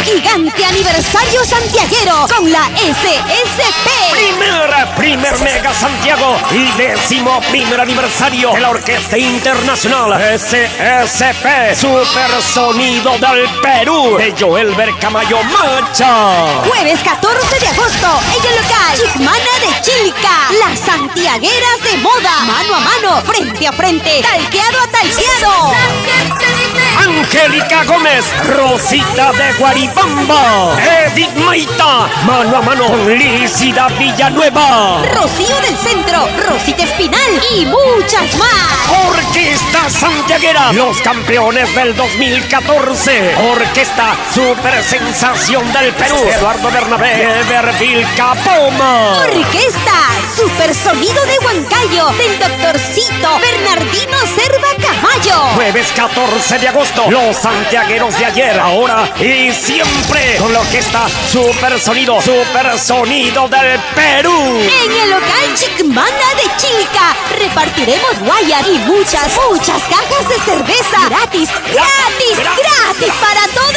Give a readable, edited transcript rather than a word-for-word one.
Gigante aniversario santiaguero con la SSP. Primer Mega Santiago y 11º aniversario de la Orquesta Internacional SSP. Super Sonido del Perú de Joelber Camayo Macha. Jueves 14 de agosto en el local Chicmana de Chilca. Las santiagueras de moda. Mano a mano, frente a frente, talqueado a talqueado. Angélica Gómez, Rosita de Guaribamba, Edith Maita, mano a mano con Lícida Villanueva, Rocío del Centro, Rosita Espinal y muchas más. Orquesta Santiaguera, los campeones del 2014. Orquesta Super Sensación del Perú, Eduardo Bernabé, Everville Capoma. Orquesta Super Sonido de Huancayo del Doctorcito Bernardino Cerva Camayo. Jueves 14 de agosto, los santiagueros de ayer, ahora y siempre con la Orquesta Super Sonido del Perú. En el local Chicmana de Chilca repartiremos guayas y muchas cajas de cerveza gratis para todos